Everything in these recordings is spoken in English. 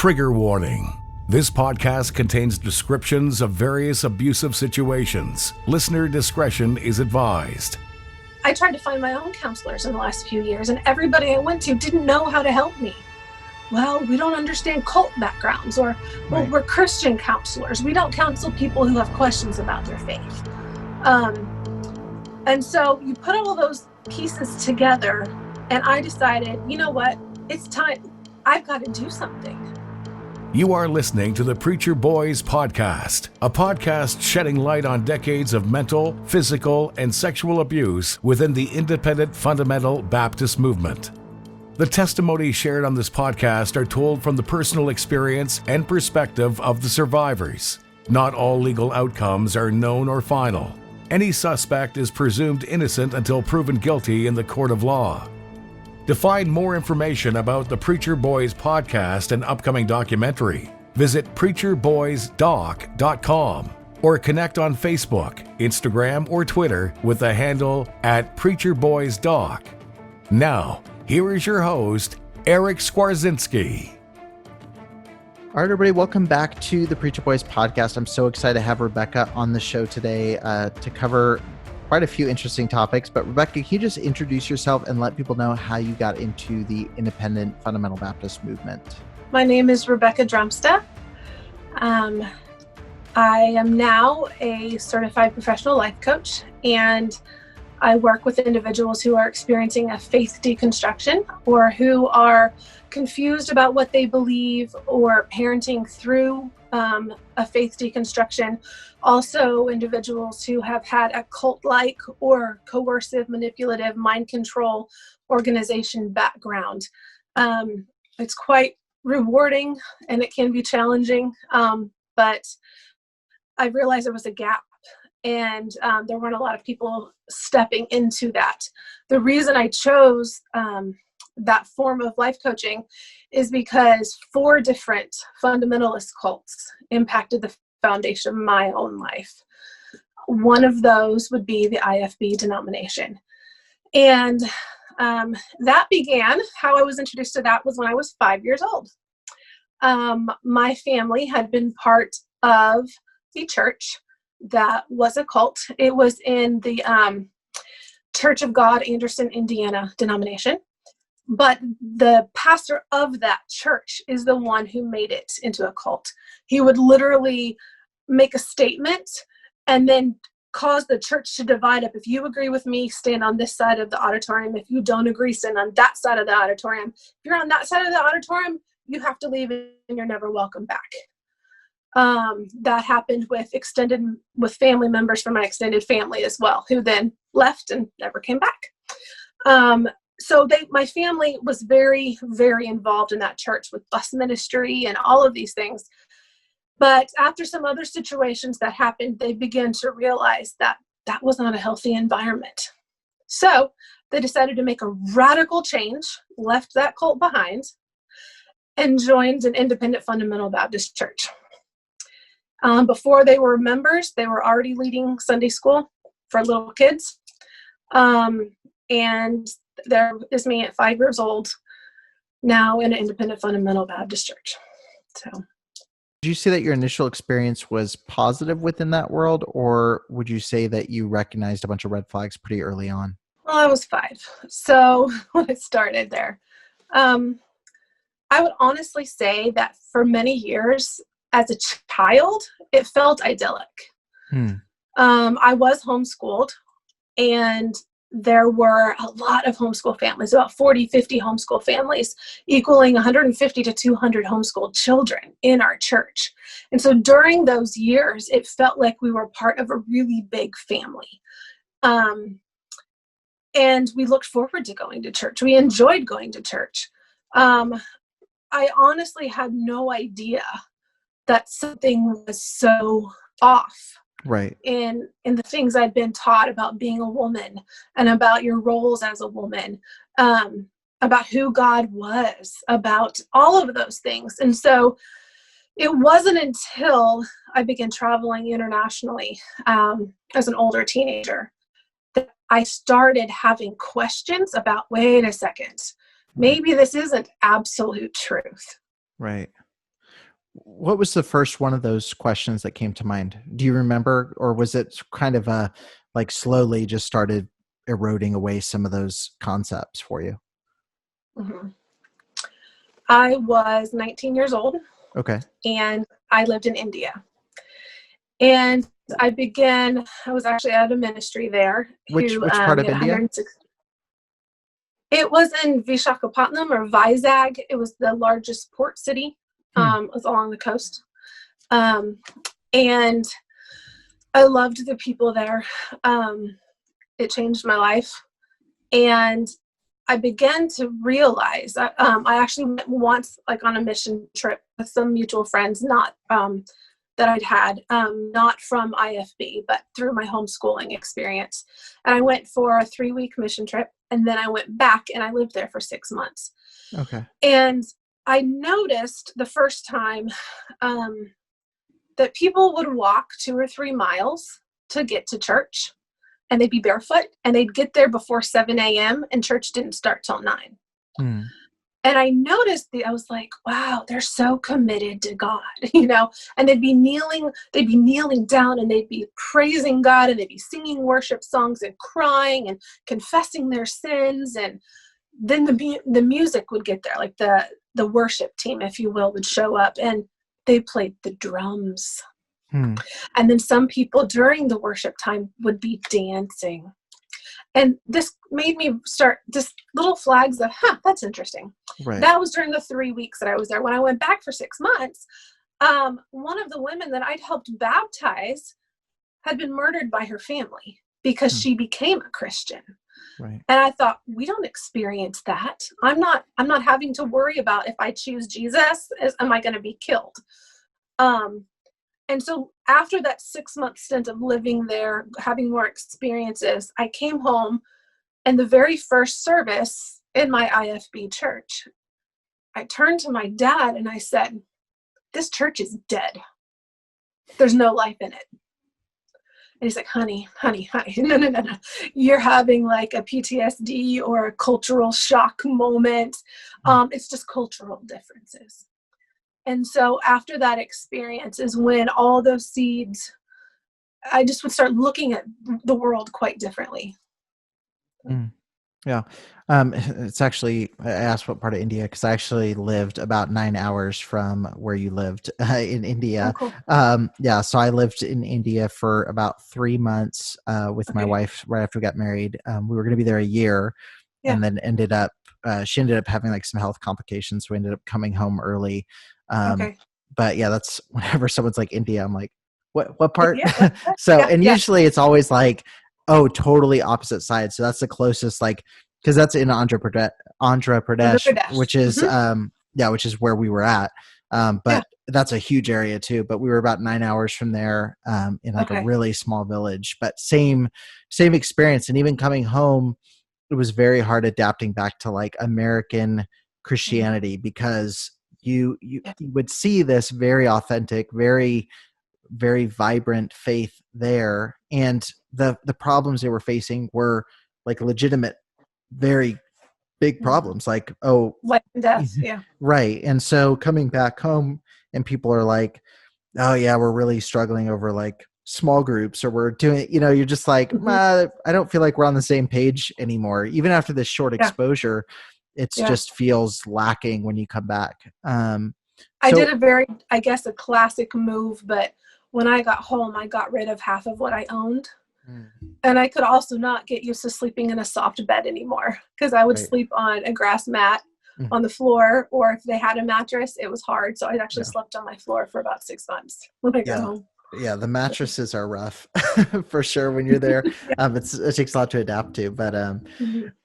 Trigger warning. This podcast contains descriptions of various abusive situations. Listener discretion is advised. I tried to find my own counselors in the last few years, and everybody I went to didn't know how to help me. Well, we don't understand cult backgrounds, or, well, we're Christian counselors. We don't counsel people who have questions about their faith. And so you put all those pieces together, and I decided, you know what? It's time. I've got to do something. You are listening to the Preacher Boys Podcast, a podcast shedding light on decades of mental, physical, and sexual abuse within the independent fundamental Baptist movement. The testimonies shared on this podcast are told from the personal experience and perspective of the survivors. Not all legal outcomes are known or final. Any suspect is presumed innocent until proven guilty in the court of law. To find more information about the Preacher Boys podcast and upcoming documentary, visit preacherboysdoc.com or connect on Facebook, Instagram, or Twitter with the handle @preacherboysdoc. Now, here is your host, Eric Skwarczynski. All right, everybody, welcome back to the Preacher Boys podcast. I'm so excited to have Rebekah on the show today to cover quite a few interesting topics. But Rebekah, can you just introduce yourself and let people know how you got into the independent fundamental Baptist movement? My name is Rebekah Drumsta. I am now a certified professional life coach, and I work with individuals who are experiencing a faith deconstruction or who are confused about what they believe or parenting through a faith deconstruction. Also, individuals who have had a cult-like or coercive, manipulative, mind control organization background. It's quite rewarding and it can be challenging, but I realized there was a gap. And there weren't a lot of people stepping into that. The reason I chose that form of life coaching is because 4 different fundamentalist cults impacted the foundation of my own life. One of those would be the IFB denomination. And that began, how I was introduced to that was when I was 5 years old. My family had been part of the church that was a cult. It was in the Church of God, Anderson, Indiana denomination. But the pastor of that church is the one who made it into a cult. He would literally make a statement and then cause the church to divide up. If you agree with me, stand on this side of the auditorium. If you don't agree, stand on that side of the auditorium. If you're on that side of the auditorium, you have to leave and you're never welcome back. That happened with family members from my extended family as well, who then left and never came back. So my family was very, very involved in that church with bus ministry and all of these things. But after some other situations that happened, they began to realize that that was not a healthy environment. So they decided to make a radical change, left that cult behind, and joined an independent fundamental Baptist church. Before they were members, they were already leading Sunday school for little kids. And there is me at 5 years old, now in an independent fundamental Baptist church. So, did you say that your initial experience was positive within that world, or would you say that you recognized a bunch of red flags pretty early on? Well, I was 5. So when it started there, I would honestly say that for many years, as a child, it felt idyllic. I was homeschooled, and there were a lot of homeschool families, about 40, 50 homeschool families, equaling 150 to 200 homeschooled children in our church. And so during those years, it felt like we were part of a really big family. And we looked forward to going to church. We enjoyed going to church. I honestly had no idea that something was so off. Right. In the things I'd been taught about being a woman and about your roles as a woman, about who God was, about all of those things. And so it wasn't until I began traveling internationally as an older teenager that I started having questions about, wait a second, maybe this isn't absolute truth. Right. What was the first one of those questions that came to mind? Do you remember, or was it kind of like slowly just started eroding away some of those concepts for you? Mm-hmm. I was 19 years old. Okay. And I lived in India. And I was actually at a ministry there. Which part of India? It was in Vishakhapatnam or Vizag. It was the largest port city. It was along the coast. And I loved the people there. It changed my life. And I began to realize I actually went once, like on a mission trip with some mutual friends, not that I'd had, not from IFB, but through my homeschooling experience. And I went for a 3-week mission trip, and then I went back and I lived there for 6 months. Okay. And I noticed the first time that people would walk 2 or 3 miles to get to church. And they'd be barefoot, and they'd get there before 7 a.m. and church didn't start till 9. And I noticed I was like, wow, they're so committed to God, and they'd be kneeling down, and they'd be praising God, and they'd be singing worship songs and crying and confessing their sins. And then the music would get there, like the worship team, if you will, would show up, and they played the drums. And then some people during the worship time would be dancing. And this made me start just little flags of, that's interesting. Right. That was during the 3 weeks that I was there. When I went back for 6 months, one of the women that I'd helped baptize had been murdered by her family because she became a Christian. Right. And I thought, we don't experience that. I'm not having to worry about if I choose Jesus, am I going to be killed? And so after that 6-month stint of living there, having more experiences, I came home, and the very first service in my IFB church, I turned to my dad and I said, this church is dead. There's no life in it. And he's like, honey, no. You're having like a PTSD or a cultural shock moment. It's just cultural differences. And so after that experience is when all those seeds, I just would start looking at the world quite differently. Yeah. It's actually, I asked what part of India, because I actually lived about 9 hours from where you lived in India. Oh, cool. Yeah. So I lived in India for about 3 months with my wife right after we got married. We were going to be there a year, and then she ended up having like some health complications. So we ended up coming home early. But yeah, that's whenever someone's like India, I'm like, what part? Yeah. Usually it's always like, oh, totally opposite sides. So that's the closest, like, because that's in Andhra Pradesh, which is which is where we were at. But that's a huge area too. But we were about 9 hours from there, in like a really small village. But same experience. And even coming home, it was very hard adapting back to like American Christianity, because you would see this very authentic, very, very vibrant faith there. And the problems they were facing were like legitimate, very big problems, like, life and death. Yeah. Right. And so coming back home and people are like, oh yeah, we're really struggling over like small groups, or we're doing, you're just like, I don't feel like we're on the same page anymore. Even after this short exposure, just feels lacking when you come back. I did a classic move, but when I got home, I got rid of half of what I owned. And I could also not get used to sleeping in a soft bed anymore, because I would sleep on a grass mat on the floor, or if they had a mattress, it was hard. So I actually slept on my floor for about 6 months when I got home. Yeah, the mattresses are rough for sure when you're there. It takes a lot to adapt to, but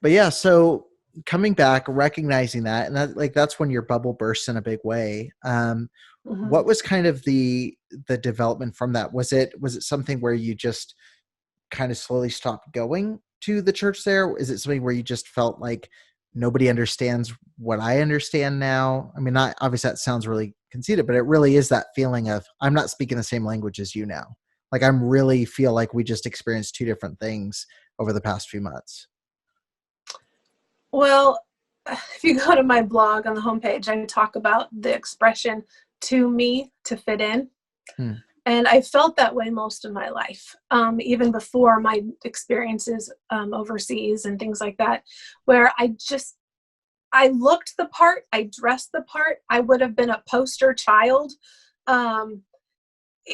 yeah. So coming back, recognizing that, and that's when your bubble bursts in a big way. What was kind of the development from that? Was it something where you just kind of slowly stopped going to the church there? Is it something where you just felt like nobody understands what I understand now? I mean, obviously that sounds really conceited, but it really is that feeling of, I'm not speaking the same language as you now. Like, I'm really feel like we just experienced two different things over the past few months. Well, if you go to my blog on the homepage, I talk about the expression to me to fit in. Hmm. And I felt that way most of my life, even before my experiences overseas and things like that, where I looked the part, I dressed the part. I would have been a poster child. When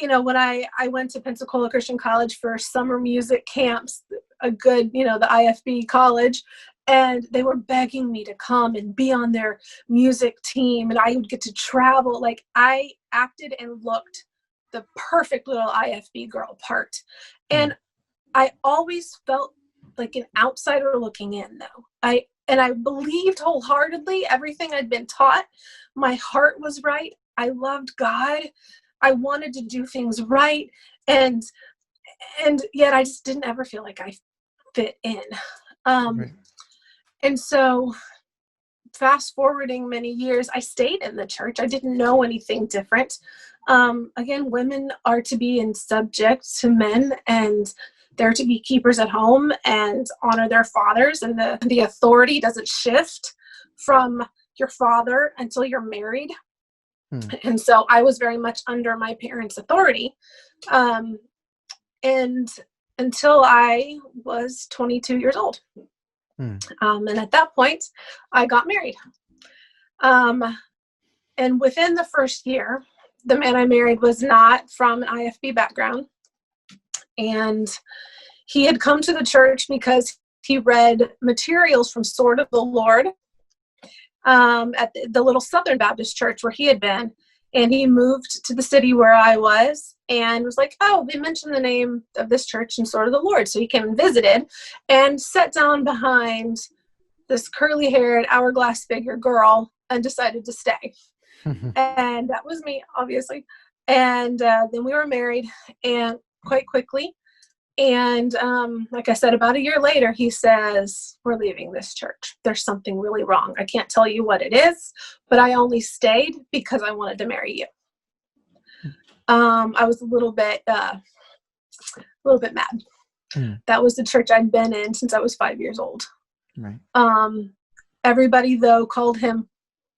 I went to Pensacola Christian College for summer music camps, a good, the IFB college, and they were begging me to come and be on their music team, and I would get to travel. Like, I acted and looked the perfect little IFB girl part. And I always felt like an outsider looking in, though. I believed wholeheartedly everything I'd been taught. My heart was right. I loved God. I wanted to do things right. And yet I just didn't ever feel like I fit in. Right. And so fast forwarding many years, I stayed in the church. I didn't know anything different. Again, women are to be in subject to men, and they're to be keepers at home and honor their fathers. And the authority doesn't shift from your father until you're married. And so I was very much under my parents' authority. And until I was 22 years old. And at that point, I got married. And within the first year, the man I married was not from an IFB background. And he had come to the church because he read materials from Sword of the Lord at the little Southern Baptist church where he had been. And he moved to the city where I was and was like, oh, they mentioned the name of this church in Sword of the Lord. So he came and visited and sat down behind this curly-haired, hourglass figure girl and decided to stay. And that was me, obviously. And then we were married, and quite quickly. And like I said, about a year later, he says, we're leaving this church. There's something really wrong. I can't tell you what it is, but I only stayed because I wanted to marry you. I was a little bit mad. That was the church I'd been in since I was 5 years old. Right. Everybody, though, called him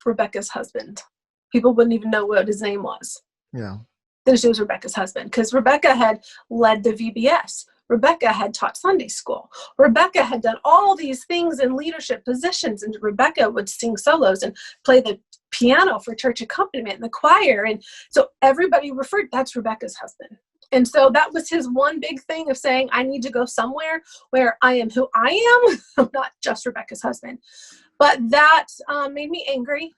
Rebekah's husband. People wouldn't even know what his name was. Yeah. Then she was Rebekah's husband, because Rebekah had led the VBS. Rebekah had taught Sunday school. Rebekah had done all these things in leadership positions, and Rebekah would sing solos and play the piano for church accompaniment and the choir. And so everybody referred, that's Rebekah's husband. And so that was his one big thing of saying, I need to go somewhere where I am who I am. I'm not just Rebekah's husband. But that made me angry.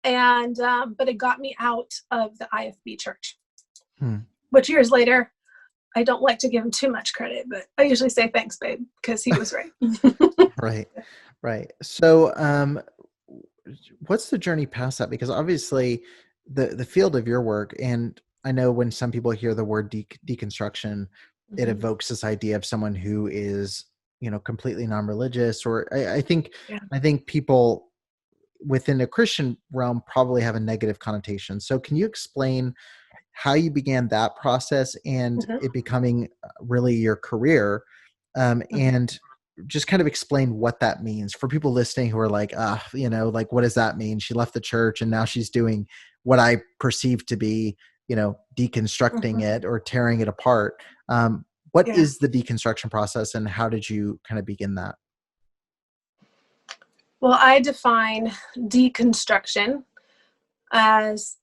And but it got me out of the IFB church. Which years later, I don't like to give him too much credit, but I usually say thanks, babe, because he was right. Right. So what's the journey past that? Because obviously the field of your work, and I know when some people hear the word deconstruction, it evokes this idea of someone who is, completely non-religious, or I think people within the Christian realm probably have a negative connotation. So can you explain how you began that process and it becoming really your career, and just kind of explain what that means for people listening who are like, like, what does that mean? She left the church and now she's doing what I perceive to be, deconstructing it or tearing it apart. What is the deconstruction process, and how did you kind of begin that? Well, I define deconstruction as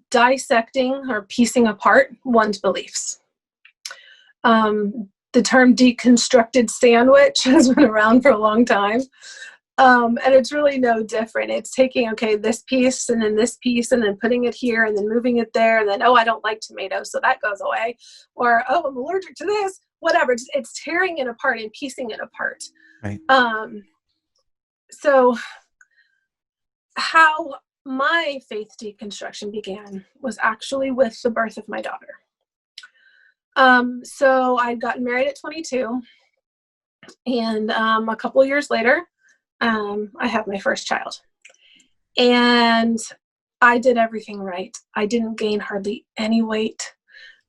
dissecting or piecing apart one's beliefs. The term deconstructed sandwich has been around for a long time. And it's really no different. It's taking, this piece and then this piece and then putting it here and then moving it there. And then, I don't like tomatoes, so that goes away. Or, I'm allergic to this, whatever. It's tearing it apart and piecing it apart. Right. So how my faith deconstruction began was actually with the birth of my daughter. So I'd gotten married at 22, and a couple of years later, I have my first child. And I did everything right. I didn't gain hardly any weight.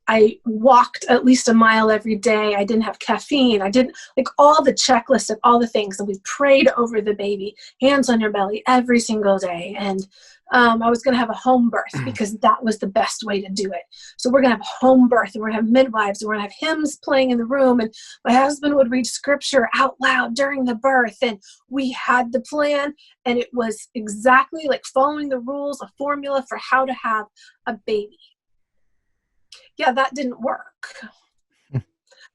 I walked at least a mile every day. I didn't have caffeine. I didn't, like, all the checklist of all the things. And we prayed over the baby, hands on your belly every single day. And I was going to have a home birth because that was the best way to do it. So we're going to have a home birth, and we're going to have midwives, and we're going to have hymns playing in the room. And my husband would read scripture out loud during the birth. And we had the plan, and it was exactly like following the rules, a formula for how to have a baby. Yeah, that didn't work.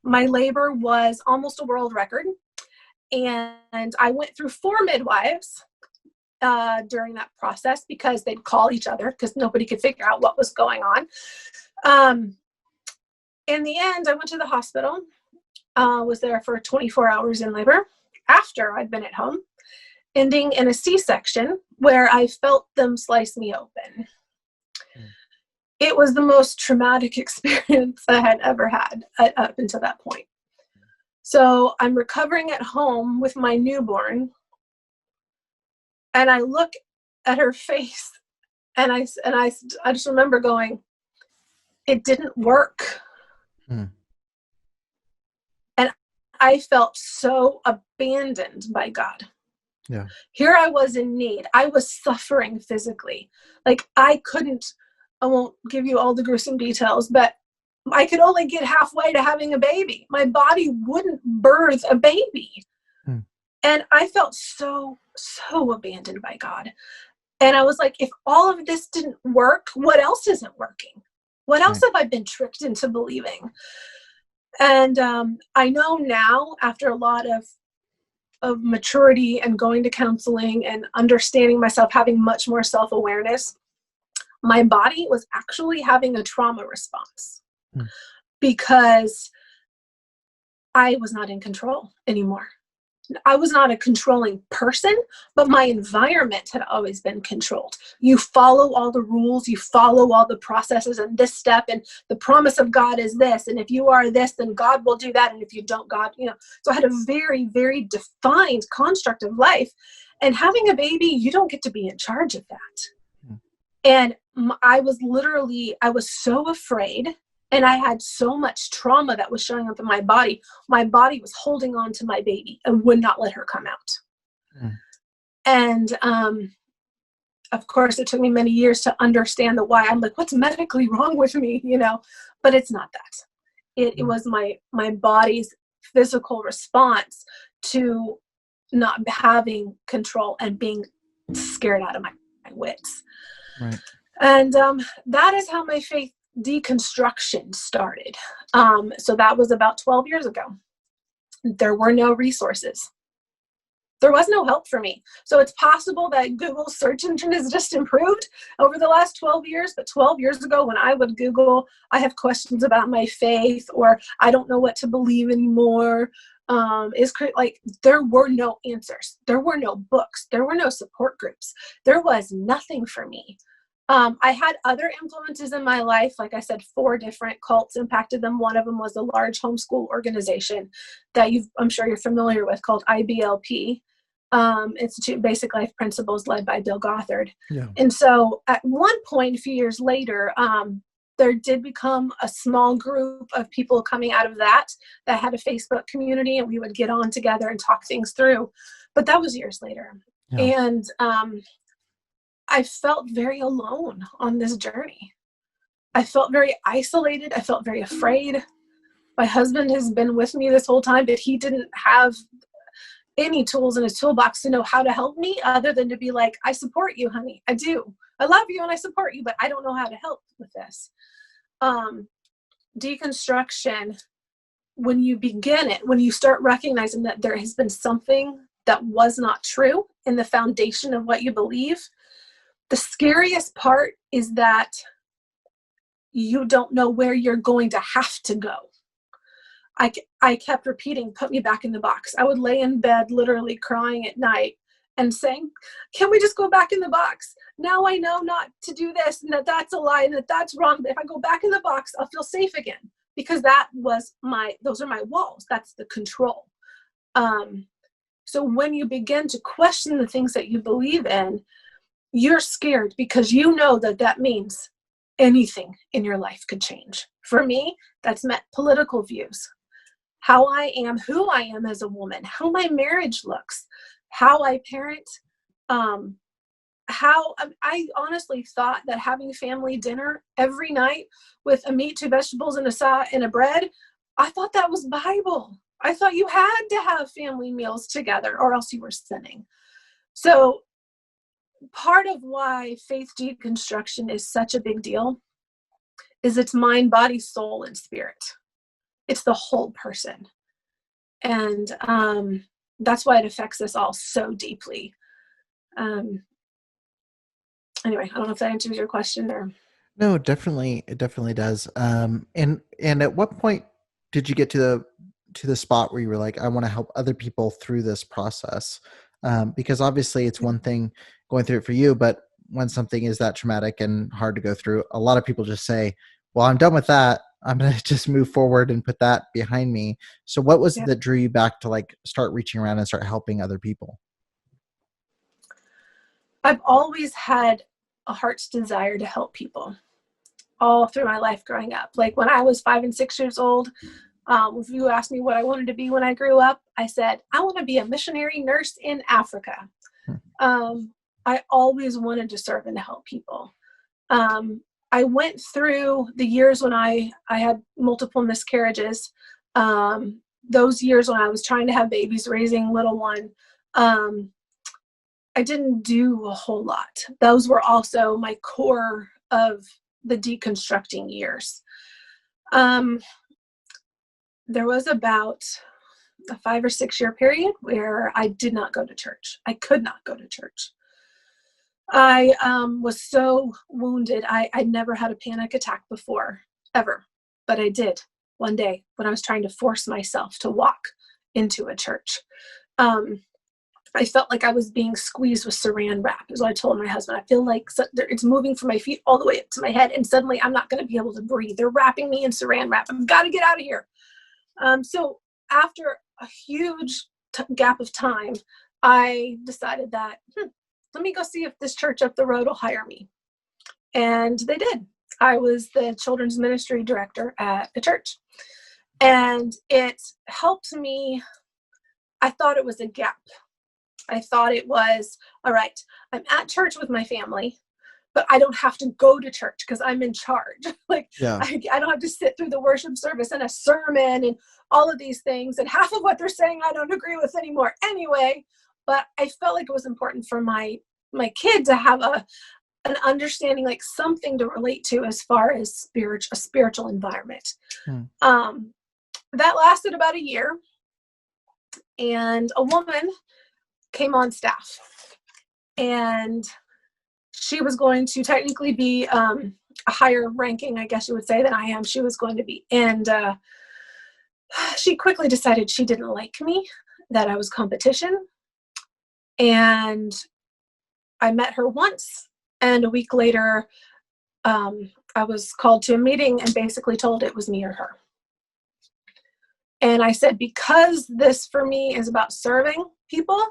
My labor was almost a world record. And I went through 4 midwives during that process because they'd call each other because nobody could figure out what was going on. In the end, I went to the hospital, was there for 24 hours in labor after I'd been at home, ending in a C-section where I felt them slice me open. It was the most traumatic experience I had ever had up until that point. So I'm recovering at home with my newborn, and I look at her face, and I just remember going, it didn't work. And I felt so abandoned by God. Yeah. Here I was in need. I was suffering physically. Like, I won't give you all the gruesome details, but I could only get halfway to having a baby. My body wouldn't birth a baby. And I felt so abandoned by God. And I was like, if all of this didn't work, what else isn't working? What else have I been tricked into believing? And I know now, after a lot of maturity and going to counseling and understanding myself, having much more self-awareness, my body was actually having a trauma response because I was not in control anymore. I was not a controlling person, but my environment had always been controlled. You follow all the rules, you follow all the processes, and this step, and the promise of God is this, and if you are this, then God will do that, and if you don't, God, So I had a very, very defined construct of life, and having a baby, you don't get to be in charge of that. And I was so afraid, and I had so much trauma that was showing up in my body. My body was holding on to my baby and would not let her come out. And of course, it took me many years to understand the why. I'm like, what's medically wrong with me? But it's not that. It was my body's physical response to not having control and being scared out of my wits. Right. And that is how my faith deconstruction started. So that was about 12 years ago. There were no resources. There was no help for me. So it's possible that Google's search engine has just improved over the last 12 years. But 12 years ago, when I would Google, I have questions about my faith, or I don't know what to believe anymore. There were no answers. There were no books. There were no support groups. There was nothing for me. I had other influences in my life. Like I said, 4 different cults impacted them. One of them was a large homeschool organization that I'm sure you're familiar with, called IBLP, Institute Basic Life Principles, led by Bill Gothard. Yeah. And so at one point, a few years later, there did become a small group of people coming out of that had a Facebook community, and we would get on together and talk things through. But that was years later. Yeah. And I felt very alone on this journey. I felt very isolated. I felt very afraid. My husband has been with me this whole time, but he didn't have any tools in his toolbox to know how to help me, other than to be like, I support you, honey. I do. I love you and I support you, but I don't know how to help with this. Deconstruction, when you begin it, when you start recognizing that there has been something that was not true in the foundation of what you believe, the scariest part is that you don't know where you're going to have to go. I kept repeating, put me back in the box. I would lay in bed literally crying at night and saying, can we just go back in the box? Now I know not to do this, and that's a lie, and that's wrong. But if I go back in the box, I'll feel safe again, because those are my walls. That's the control. So when you begin to question the things that you believe in, you're scared, because you know that means anything in your life could change. For me, that's meant political views, how I am, who I am as a woman, how my marriage looks, how I parent, I honestly thought that having family dinner every night with a meat, two vegetables, and a bread, I thought that was Bible. I thought you had to have family meals together or else you were sinning. So part of why faith deconstruction is such a big deal is it's mind, body, soul, and spirit. It's the whole person. And that's why it affects us all so deeply. Anyway, I don't know if that answers your question or. No, it definitely does. And at what point did you get to the spot where you were like, I want to help other people through this process? Because obviously it's one thing going through it for you, but when something is that traumatic and hard to go through, a lot of people just say, well, I'm done with that. I'm going to just move forward and put that behind me. So what was it that drew you back to like start reaching around and start helping other people? I've always had a heart's desire to help people all through my life growing up. Like when I was 5 and 6 years old, if you asked me what I wanted to be when I grew up, I said, I want to be a missionary nurse in Africa. I always wanted to serve and to help people. I went through the years when I had multiple miscarriages, those years when I was trying to have babies, raising little one. I didn't do a whole lot. Those were also my core of the deconstructing years. There was about a 5 or 6 year period where I did not go to church. I could not go to church. I was so wounded. I'd never had a panic attack before, ever. But I did one day when I was trying to force myself to walk into a church. I felt like I was being squeezed with saran wrap, is what I told my husband. I feel like it's moving from my feet all the way up to my head, and suddenly I'm not going to be able to breathe. They're wrapping me in saran wrap. I've got to get out of here. So after a huge gap of time, I decided that, let me go see if this church up the road will hire me. And they did. I was the children's ministry director at a church. And it helped me. I thought it was a gap. I thought it was, all right, I'm at church with my family, but I don't have to go to church because I'm in charge. I don't have to sit through the worship service and a sermon and all of these things. And half of what they're saying, I don't agree with anymore anyway. But I felt like it was important for my kid to have an understanding, like something to relate to as far as a spiritual environment. That lasted about a year. And a woman came on staff, and she was going to technically be a higher ranking, I guess you would say, than I am. She was going to be. And she quickly decided she didn't like me, that I was competition. And I met her once, and a week later, I was called to a meeting and basically told it was me or her. And I said, because this for me is about serving people,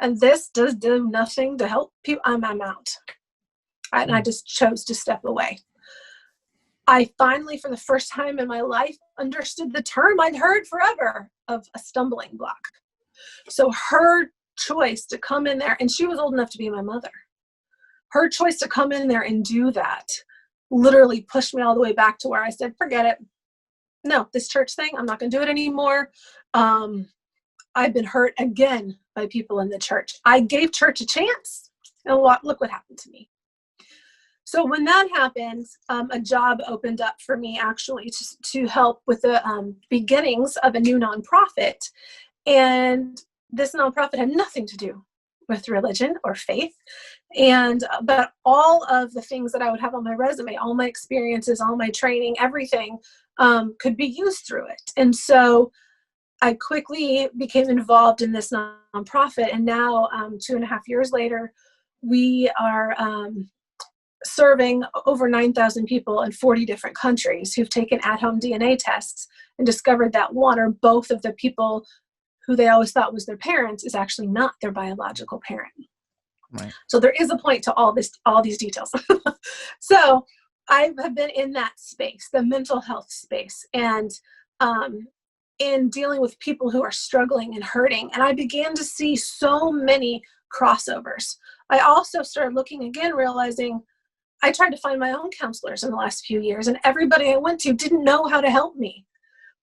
and this does do nothing to help people, I'm out. And I just chose to step away. I finally, for the first time in my life, understood the term I'd heard forever of a stumbling block. So her choice to come in there, and she was old enough to be my mother. Her choice to come in there and do that literally pushed me all the way back to where I said, forget it. No, this church thing, I'm not going to do it anymore. I've been hurt again by people in the church. I gave church a chance, and look what happened to me. So when that happened, a job opened up for me actually to help with the beginnings of a new nonprofit. And this nonprofit had nothing to do with religion or faith. But all of the things that I would have on my resume, all my experiences, all my training, everything could be used through it. And so I quickly became involved in this nonprofit. And now 2.5 years later, we are serving over 9,000 people in 40 different countries who've taken at-home DNA tests and discovered that one or both of the people who they always thought was their parents is actually not their biological parent. Right. So there is a point to all these details. So I have been in that space, the mental health space, and in dealing with people who are struggling and hurting. And I began to see so many crossovers. I also started looking again, realizing I tried to find my own counselors in the last few years, and everybody I went to didn't know how to help me.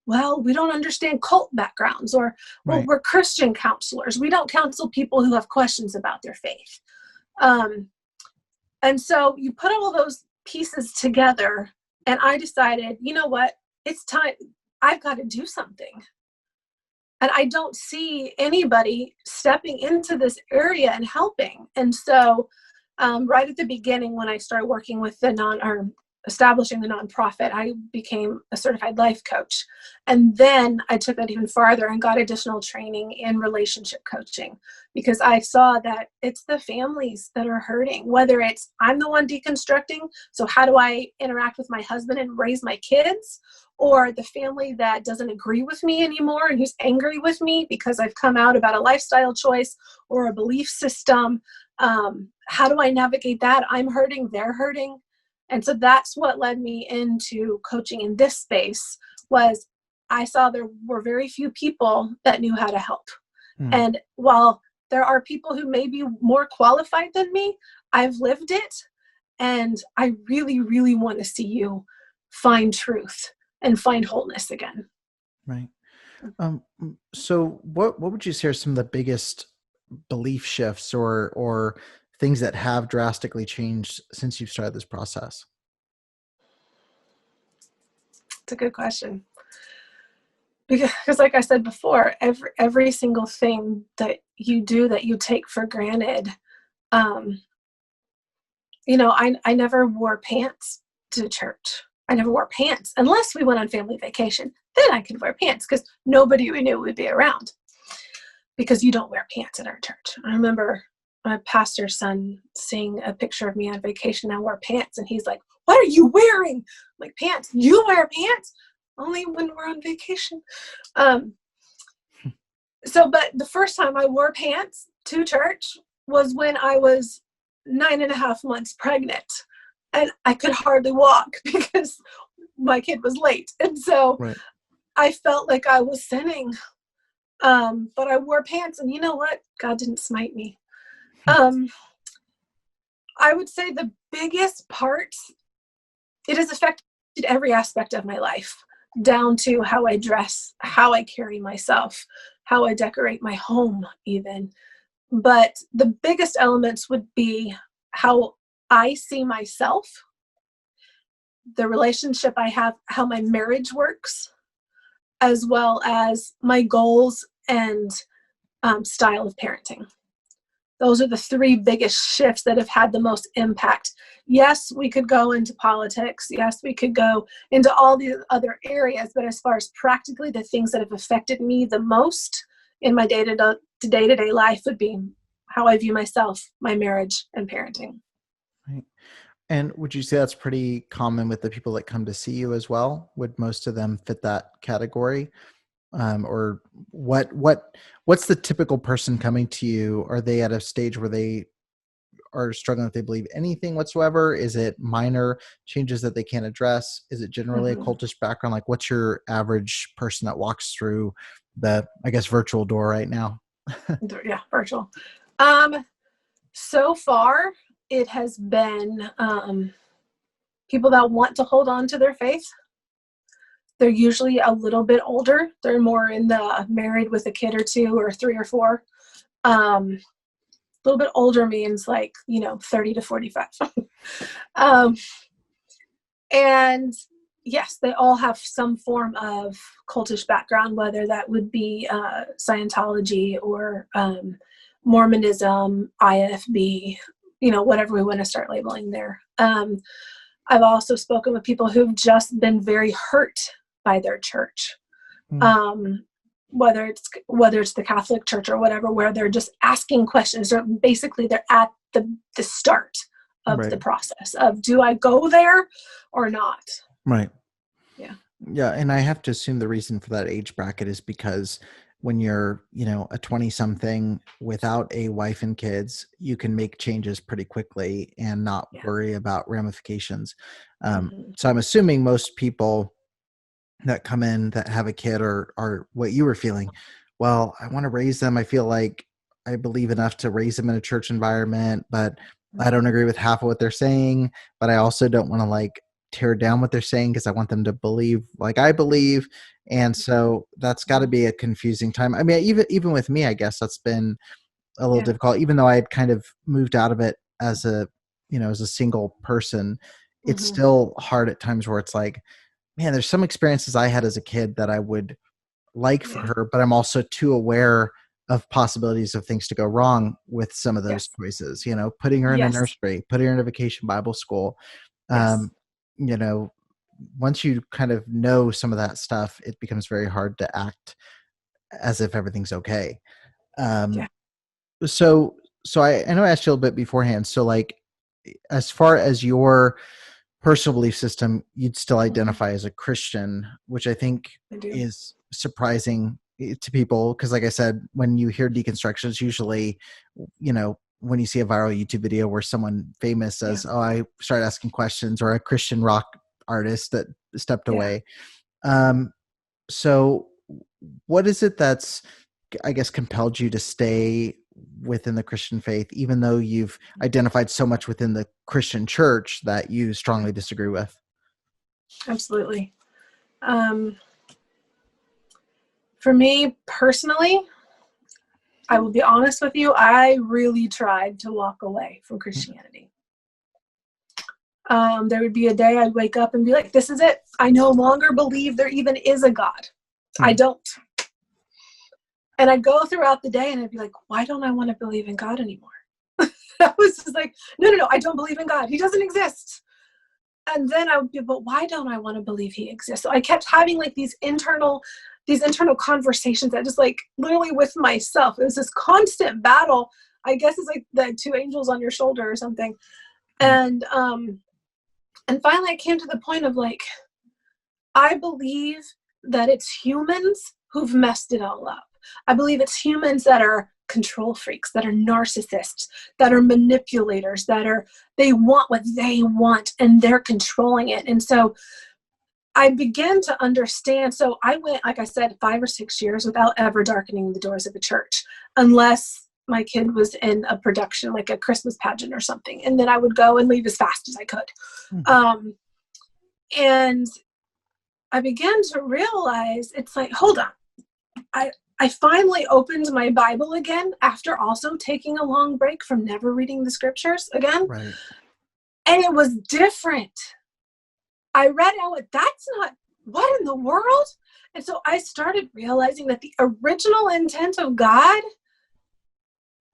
Well, we don't understand cult backgrounds, or, well, we're Christian counselors. We don't counsel people who have questions about their faith. And so you put all those pieces together, and I decided, you know what? It's time. I've got to do something. And I don't see anybody stepping into this area and helping. And so right at the beginning, when I started working with establishing the nonprofit, I became a certified life coach. And then I took that even farther and got additional training in relationship coaching, because I saw that it's the families that are hurting, whether it's I'm the one deconstructing, so how do I interact with my husband and raise my kids, or the family that doesn't agree with me anymore and who's angry with me because I've come out about a lifestyle choice or a belief system. How do I navigate that? I'm hurting, they're hurting. And so that's what led me into coaching in this space. Was I saw there were very few people that knew how to help. And while there are people who may be more qualified than me, I've lived it. And I really, really want to see you find truth and find wholeness again. Right. So what would you say are some of the biggest belief shifts or things that have drastically changed since you've started this process? It's a good question. Because like I said before, every single thing that you do that you take for granted, I never wore pants to church. I never wore pants unless we went on family vacation. Then I could wear pants because nobody we knew would be around, because you don't wear pants at our church. I remember my pastor's son seeing a picture of me on vacation. I wore pants, and he's like, "What are you wearing?" I'm like, "Pants." "You wear pants?" "Only when we're on vacation." But the first time I wore pants to church was when I was 9.5 months pregnant, and I could hardly walk because my kid was late. And so I felt like I was sinning. But I wore pants, and you know what? God didn't smite me. I would say the biggest part, it has affected every aspect of my life, down to how I dress, how I carry myself, how I decorate my home even. But the biggest elements would be how I see myself, the relationship I have, how my marriage works, as well as my goals and style of parenting. Those are the three biggest shifts that have had the most impact. Yes, we could go into politics. Yes, we could go into all these other areas. But as far as practically the things that have affected me the most in my day-to-day life would be how I view myself, my marriage, and parenting. Right. And would you say that's pretty common with the people that come to see you as well? Would most of them fit that category? Or what's the typical person coming to you? Are they at a stage where they are struggling if they believe anything whatsoever? Is it minor changes that they can't address? Is it generally a cultish background? Like, what's your average person that walks through the, I guess, virtual door right now? Yeah, virtual. So far, it has been people that want to hold on to their faith. They're usually a little bit older. They're more in the married with a kid or two or 3 or 4. A little bit older means 30 to 45. And yes, they all have some form of cultish background, whether that would be Scientology or Mormonism, IFB, whatever we want to start labeling there. I've also spoken with people who've just been very hurt by their church, whether it's the Catholic Church or whatever, where they're just asking questions. Or basically, they're at the start of the process of, do I go there or not? Right. Yeah. Yeah, and I have to assume the reason for that age bracket is because when you're, a 20 something without a wife and kids, you can make changes pretty quickly and not Yeah. worry about ramifications. Mhm. So I'm assuming most people that come in that have a kid are what you were feeling. Well, I want to raise them. I feel like I believe enough to raise them in a church environment, but I don't agree with half of what they're saying, but I also don't want to like tear down what they're saying because I want them to believe like I believe. And so that's got to be a confusing time. I mean, even with me, I guess that's been a little Yeah. difficult, even though I had kind of moved out of it as as a single person. It's Mhm. still hard at times where it's like, man, there's some experiences I had as a kid that I would like for Yeah. her, but I'm also too aware of possibilities of things to go wrong with some of those Yes. choices, putting her in a Yes. nursery, putting her in a vacation Bible school. Yes. Um, you know, Once you kind of know some of that stuff, it becomes very hard to act as if everything's okay. Yeah. Um, so, I know I asked you a little bit beforehand. So like, as far as your personal belief system, you'd still Mhm. identify as a Christian, which I think I do. is surprising to people. Because like I said, when you hear deconstruction, it's usually, when you see a viral YouTube video where someone famous Yeah. says, oh, I started asking questions, or a Christian rock artist that stepped Yeah. away. Um, so what is it that's, I guess, compelled you to stay within the Christian faith, even though you've identified so much within the Christian church that you Yeah. strongly disagree with? Absolutely. Um, for me personally, I will be honest with you, I really tried to walk away from Christianity. There would be a day I'd wake up and be like, this is it. I no longer believe there even is a God. I don't. And I'd go throughout the day and I'd be like, why don't I want to believe in God anymore? I was just like, no, I don't believe in God. He doesn't exist. And then I would be, but why don't I want to believe he exists? So I kept having like these internal conversations that just like literally with myself. It was this constant battle. I guess it's like the two angels on your shoulder or something. And finally I came to the point of like, I believe that it's humans who've messed it all up. I believe it's humans that are control freaks, that are narcissists, that are manipulators, they want what they want and they're controlling it. And so I began to understand. So I went, like I said, 5 or 6 years without ever darkening the doors of a church, unless my kid was in a production, like a Christmas pageant or something. And then I would go and leave as fast as I could. And I began to realize it's like, hold on. I finally opened my Bible again after also taking a long break from never reading the scriptures again. Right. And it was different. I read out, that's not, what in the world? And so I started realizing that the original intent of God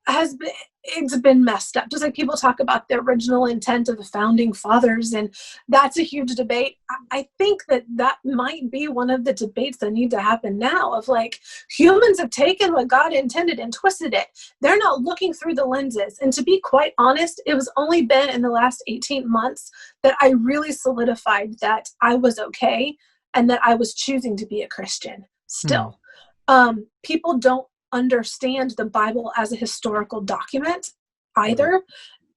it's been messed up. Just like people talk about the original intent of the founding fathers, and that's a huge debate. I think that might be one of the debates that need to happen now of like, humans have taken what God intended and twisted it. They're not looking through the lenses. And to be quite honest, it was only been in the last 18 months that I really solidified that I was okay and that I was choosing to be a Christian still. People don't understand the Bible as a historical document either.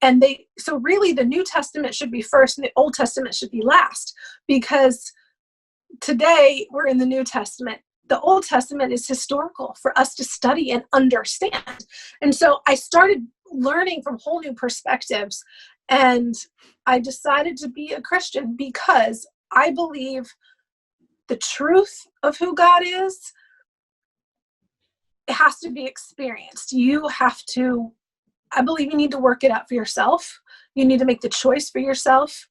And so really the New Testament should be first and the Old Testament should be last, because today we're in the New Testament. The Old Testament is historical for us to study and understand. And so I started learning from whole new perspectives, and I decided to be a Christian because I believe the truth of who God is, it has to be experienced. I believe you need to work it out for yourself. You need to make the choice for yourself,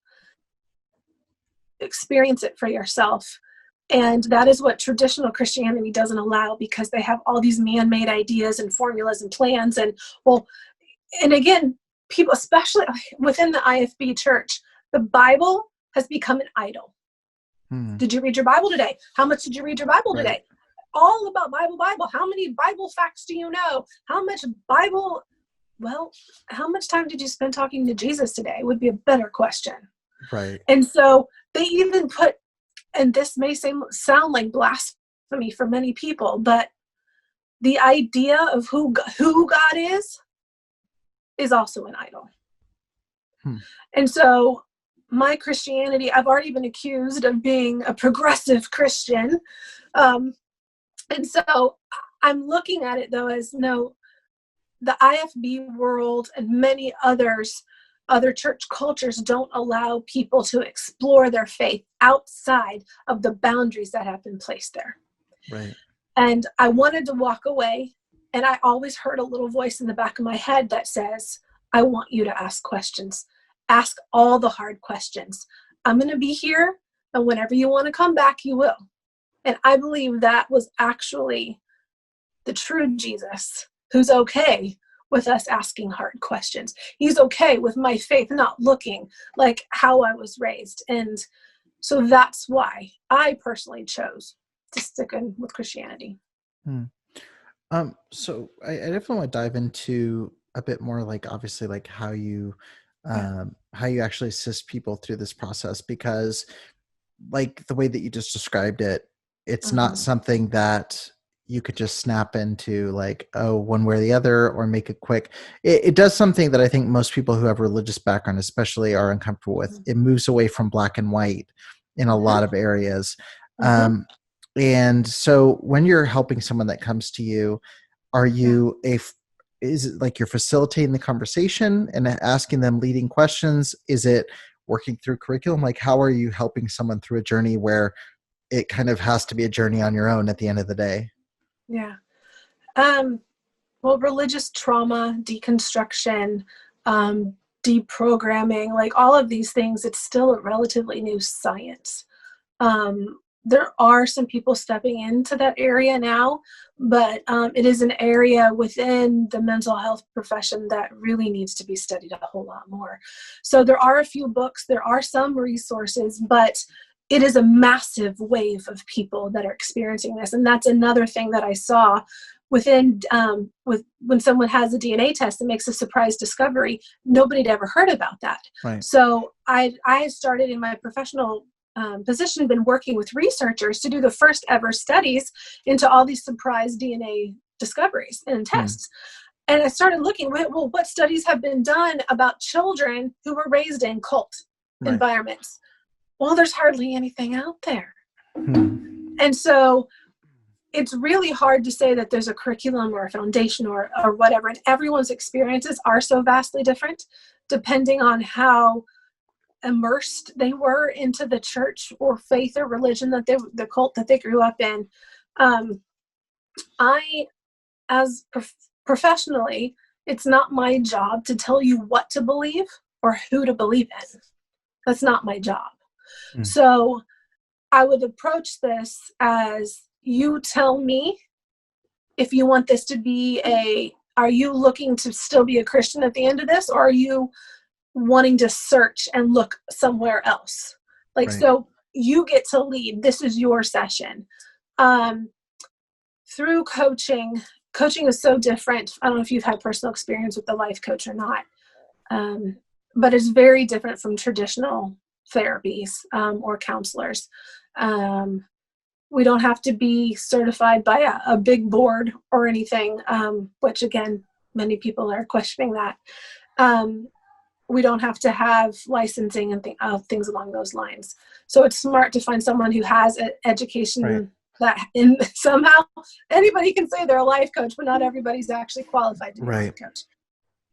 experience it for yourself. And that is what traditional Christianity doesn't allow, because they have all these man-made ideas and formulas and plans. And again, people, especially within the IFB church, the Bible has become an idol. Did you read your Bible today? How much did you read your Bible today? All about Bible. How many Bible facts do you know? How much time did you spend talking to Jesus today would be a better question. Right. And so they even put, and this may sound like blasphemy for many people, but the idea of who God is also an idol. And so my Christianity, I've already been accused of being a progressive Christian. And so I'm looking at it though as no, the IFB world and many other church cultures don't allow people to explore their faith outside of the boundaries that have been placed there. Right. And I wanted to walk away, and I always heard a little voice in the back of my head that says, I want you to ask questions. Ask all the hard questions. I'm going to be here, and whenever you want to come back, you will. And I believe that was actually the true Jesus, who's okay with us asking hard questions. He's okay with my faith not looking like how I was raised. And so that's why I personally chose to stick in with Christianity. So I definitely want to dive into a bit more, like, obviously, like how you actually assist people through this process, because like the way that you just described it, it's not something that you could just snap into like, oh, one way or the other, or make it quick. It does something that I think most people who have religious background especially are uncomfortable with. It moves away from black and white in a lot of areas. And so when you're helping someone that comes to you, are you is it like you're facilitating the conversation and asking them leading questions? Is it working through curriculum? Like, how are you helping someone through a journey where it kind of has to be a journey on your own at the end of the day? Yeah. Well, religious trauma, deconstruction, deprogramming, like all of these things, it's still a relatively new science. There are some people stepping into that area now, but it is an area within the mental health profession that really needs to be studied a whole lot more. So there are a few books, there are some resources, but it is a massive wave of people that are experiencing this. And that's another thing that I saw within when someone has a DNA test and makes a surprise discovery, nobody had ever heard about that. Right. So I started in my professional position, been working with researchers to do the first ever studies into all these surprise DNA discoveries and tests. And I started looking, well, what studies have been done about children who were raised in cult environments? Well, there's hardly anything out there. And so it's really hard to say that there's a curriculum or a foundation or whatever. And everyone's experiences are so vastly different depending on how immersed they were into the church or faith or religion that the cult that they grew up in. I, as professionally, it's not my job to tell you what to believe or who to believe in. That's not my job. So I would approach this as, you tell me if you want this to be are you looking to still be a Christian at the end of this, or are you wanting to search and look somewhere else? Like, so you get to lead. This is your session. Through coaching is so different. I don't know if you've had personal experience with the life coach or not, but it's very different from traditional therapies or counselors. We don't have to be certified by a big board or anything, which again, many people are questioning that. We don't have to have licensing and things along those lines. So it's smart to find someone who has an education that somehow anybody can say they're a life coach, but not everybody's actually qualified to be a life coach.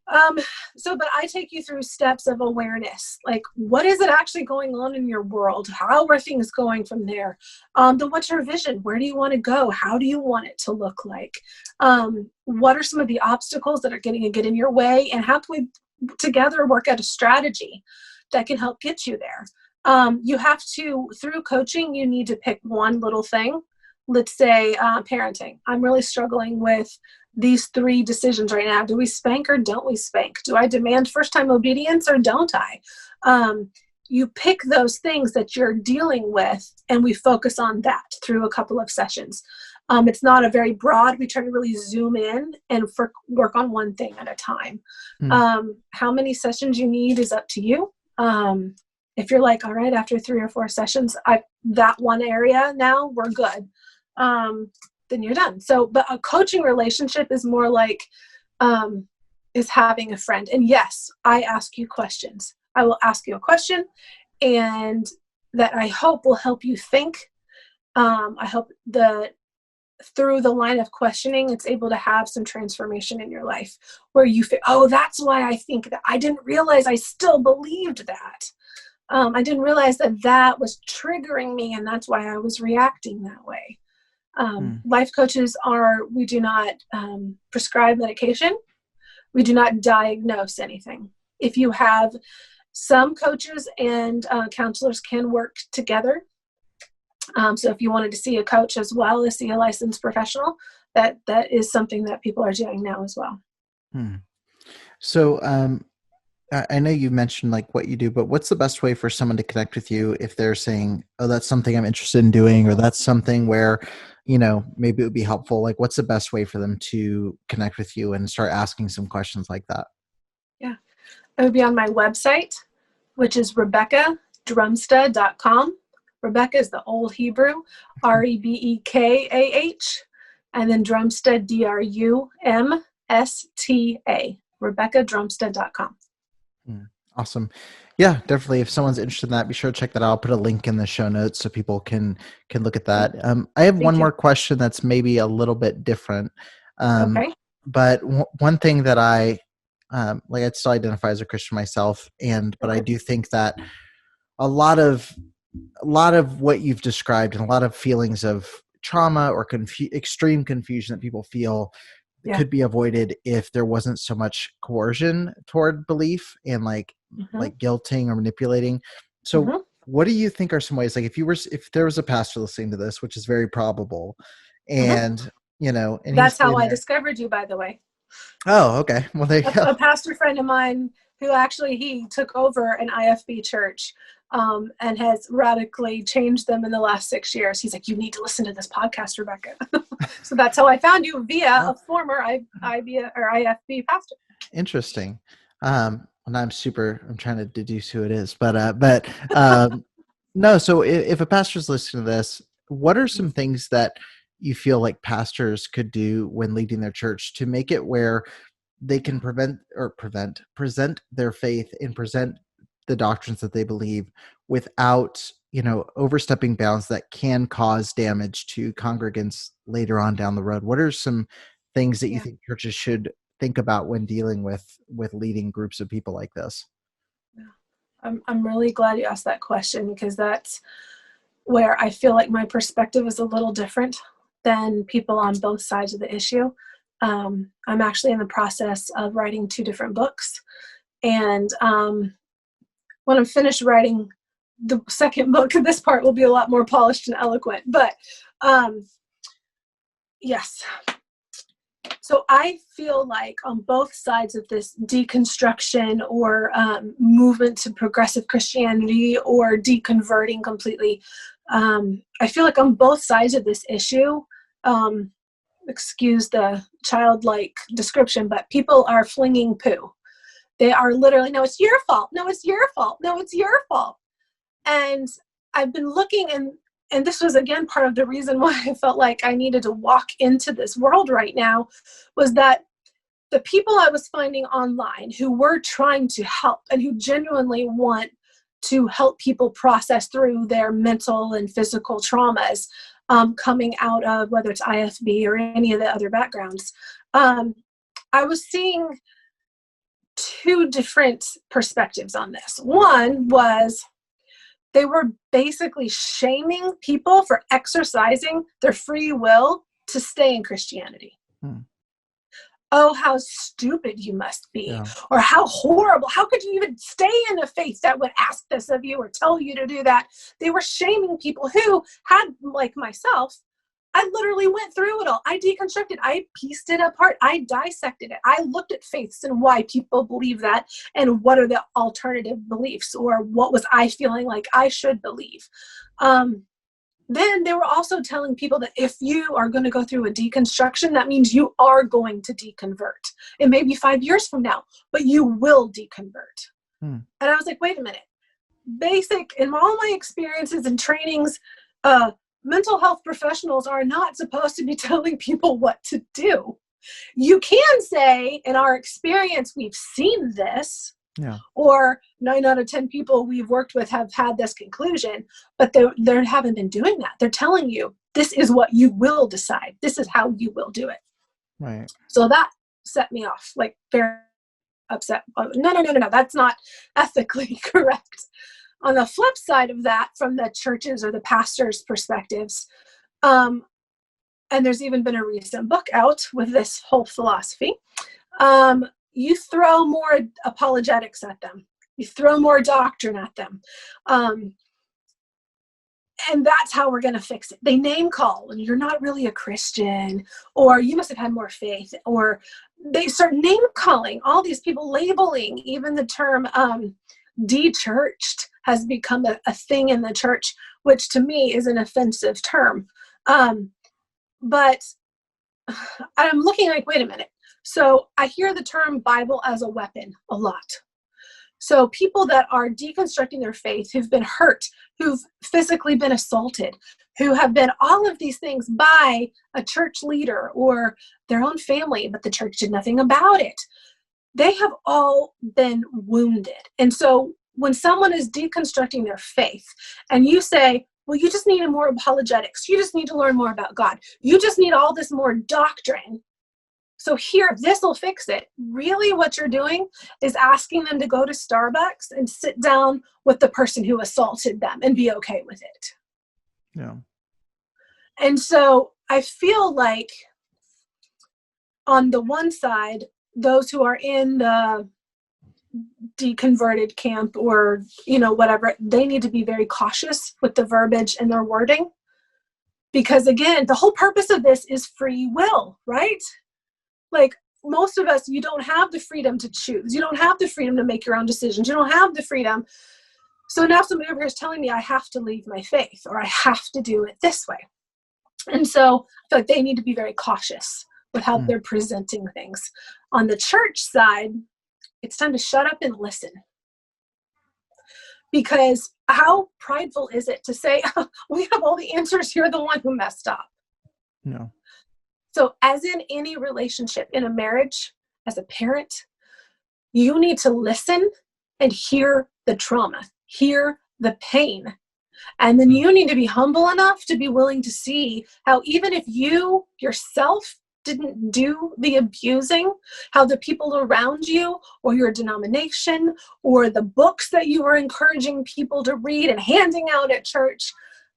But I take you through steps of awareness. Like, what is it actually going on in your world? How are things going from there? Then what's your vision? Where do you want to go? How do you want it to look like? What are some of the obstacles that are getting to get in your way? And how can we together work out a strategy that can help get you there? You have to, through coaching, you need to pick one little thing. Let's say parenting. I'm really struggling with these 3 decisions right now. Do we spank or don't we spank? Do I demand first-time obedience or don't I? You pick those things that you're dealing with, and we focus on that through a couple of sessions. It's not a very broad. We try to really zoom in and work on one thing at a time. How many sessions you need is up to you. If you're like, all right, after 3 or 4 sessions, that one area now, we're good. then you're done. So, but a coaching relationship is more like, is having a friend. And yes, I ask you questions. I will ask you a question, and that I hope will help you think. I hope through the line of questioning, it's able to have some transformation in your life where you feel, oh, that's why I think that. I didn't realize I still believed that. I didn't realize that was triggering me, and that's why I was reacting that way. Life coaches we do not prescribe medication. We do not diagnose anything. If you have some coaches and counselors can work together. So if you wanted to see a coach as well as see a licensed professional, that is something that people are doing now as well. So I know you mentioned like what you do, but what's the best way for someone to connect with you if they're saying, oh, that's something I'm interested in doing, or that's something where, maybe it would be helpful? Like, what's the best way for them to connect with you and start asking some questions like that? Yeah. It would be on my website, which is RebekahDrumsta.com. Rebekah is the old Hebrew, Rebekah, and then Drumsta, Drumsta, RebekahDrumsta.com. Awesome. Yeah, definitely. If someone's interested in that, be sure to check that out. I'll put a link in the show notes so people can look at that. I have one more question that's maybe a little bit different. Okay. But one thing that I still identify as a Christian myself, but I do think that a lot of what you've described and a lot of feelings of trauma or extreme confusion that people feel could be avoided if there wasn't so much coercion toward belief and like guilting or manipulating. So what do you think are some ways, like if there was a pastor listening to this, which is very probable, and and that's how I discovered you, by the way. Oh, okay. Well, there you go. A pastor friend of mine who actually he took over an IFB church and has radically changed them in the last 6 years. He's like, you need to listen to this podcast, Rebekah. So that's how I found you, via a former IFB pastor. Interesting. And I'm trying to deduce who it is, but no. So if a pastor's listening to this, what are some things that you feel like pastors could do when leading their church to make it where they can present their faith and present the doctrines that they believe without, overstepping bounds that can cause damage to congregants later on down the road? What are some things that you think churches should think about when dealing with leading groups of people like this? I'm really glad you asked that question, because that's where I feel like my perspective is a little different than people on both sides of the issue. I'm actually in the process of writing 2 different books. And when I'm finished writing the second book, this part will be a lot more polished and eloquent. But yes. So I feel like on both sides of this deconstruction or movement to progressive Christianity or deconverting completely, I feel like on both sides of this issue, excuse the childlike description, but people are flinging poo. They are literally, no, it's your fault. No, it's your fault. No, it's your fault. And I've been looking, and this was, again, part of the reason why I felt like I needed to walk into this world right now, was that the people I was finding online who were trying to help and who genuinely want to help people process through their mental and physical traumas coming out of whether it's IFB or any of the other backgrounds, I was seeing 2 different perspectives on this. One was they were basically shaming people for exercising their free will to stay in Christianity. Oh, how stupid you must be. Yeah. Or how horrible. How could you even stay in a faith that would ask this of you or tell you to do that? They were shaming people who had, like myself, I literally went through it all. I deconstructed. I pieced it apart. I dissected it. I looked at faiths and why people believe that and what are the alternative beliefs, or what was I feeling like I should believe. Then they were also telling people that if you are going to go through a deconstruction, that means you are going to deconvert. It may be 5 years from now, but you will deconvert. And I was like, wait a minute. In all my experiences and trainings, mental health professionals are not supposed to be telling people what to do. You can say, in our experience, we've seen this, or 9 out of 10 people we've worked with have had this conclusion, but they haven't been doing that. They're telling you, this is what you will decide. This is how you will do it. Right. So that set me off, like, very upset. No, that's not ethically correct. On the flip side of that, from the churches or the pastors' perspectives, and there's even been a recent book out with this whole philosophy, you throw more apologetics at them. You throw more doctrine at them. And that's how we're going to fix it. They name call, and you're not really a Christian, or you must have had more faith, or they start name calling all these people, labeling. Even the term de-churched has become a thing in the church, which to me is an offensive term. But I'm looking like, wait a minute. So I hear the term Bible as a weapon a lot. So people that are deconstructing their faith, who've been hurt, who've physically been assaulted, who have been all of these things by a church leader or their own family, but the church did nothing about it. They have all been wounded. And so when someone is deconstructing their faith and you say, well, you just need more apologetics, you just need to learn more about God, you just need all this more doctrine, so here, this will fix it. Really what you're doing is asking them to go to Starbucks and sit down with the person who assaulted them and be okay with it. Yeah. And so I feel like on the one side, those who are in the deconverted camp or, whatever, they need to be very cautious with the verbiage and their wording. Because again, the whole purpose of this is free will, right? Like most of us, you don't have the freedom to choose. You don't have the freedom to make your own decisions. You don't have the freedom. So now somebody over here is telling me I have to leave my faith or I have to do it this way. And so I feel like they need to be very cautious with how they're presenting things. On the church side, it's time to shut up and listen. Because how prideful is it to say, we have all the answers, you're the one who messed up? No. So as in any relationship, in a marriage, as a parent, you need to listen and hear the trauma, hear the pain. And then you need to be humble enough to be willing to see how even if you yourself didn't do the abusing, how the people around you or your denomination or the books that you were encouraging people to read and handing out at church,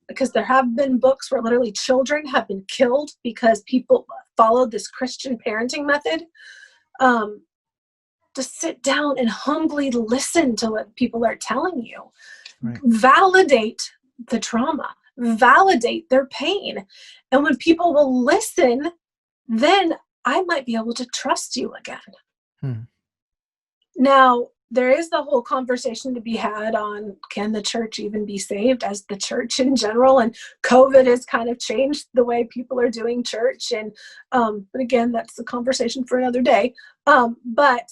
because there have been books where literally children have been killed because people followed this Christian parenting method. To sit down and humbly listen to what people are telling you. Right. Validate the trauma. Validate their pain. And when people will listen, then I might be able to trust you again. Now, there is the whole conversation to be had on, can the church even be saved as the church in general? And COVID has kind of changed the way people are doing church. And but again, that's a conversation for another day. But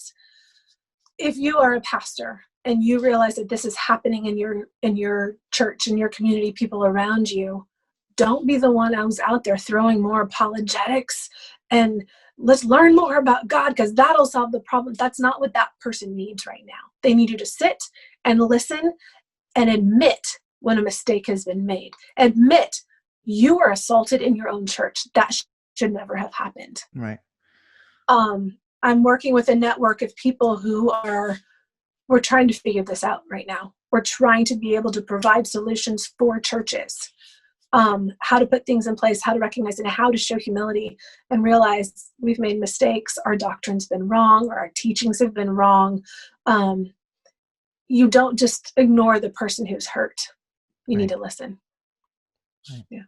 if you are a pastor and you realize that this is happening in your church, in your community, people around you, don't be the one who's out there throwing more apologetics and let's learn more about God because that'll solve the problem. That's not what that person needs right now. They need you to sit and listen and admit when a mistake has been made. Admit you were assaulted in your own church. That should never have happened. Right. I'm working with a network of people who we're trying to figure this out right now. We're trying to be able to provide solutions for churches. How to put things in place, how to recognize it, and how to show humility and realize we've made mistakes, our doctrine's been wrong, or our teachings have been wrong. You don't just ignore the person who's hurt. You need to listen. Right. Yeah.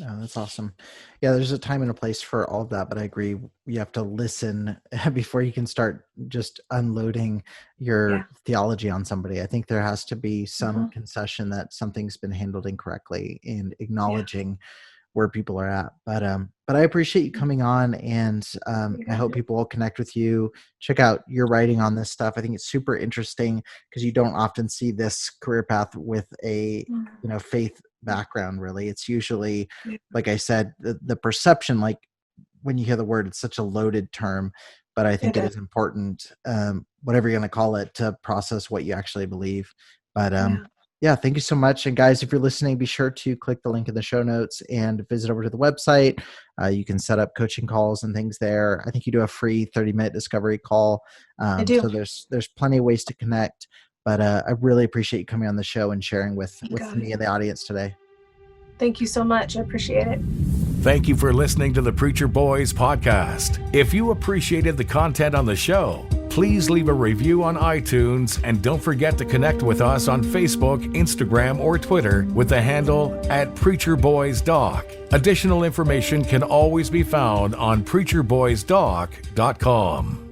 Oh, that's awesome. Yeah, there's a time and a place for all of that, but I agree. You have to listen before you can start just unloading your theology on somebody. I think there has to be some concession that something's been handled incorrectly and acknowledging where people are at. But I appreciate you coming on, and I hope people will connect with you, check out your writing on this stuff. I think it's super interesting because you don't often see this career path with a faith background, really. It's usually, like I said, the perception, like when you hear the word, it's such a loaded term, but I think it is important, whatever you're going to call it, to process what you actually believe. But yeah, thank you so much. And guys, if you're listening, be sure to click the link in the show notes and visit over to the website. You can set up coaching calls and things there. I think you do a free 30-minute discovery call. I do. So there's plenty of ways to connect. But I really appreciate you coming on the show and sharing with me and the audience today. Thank you so much. I appreciate it. Thank you for listening to the Preacher Boys podcast. If you appreciated the content on the show, please leave a review on iTunes and don't forget to connect with us on Facebook, Instagram, or Twitter with the handle @PreacherBoysDoc. Additional information can always be found on preacherboysdoc.com.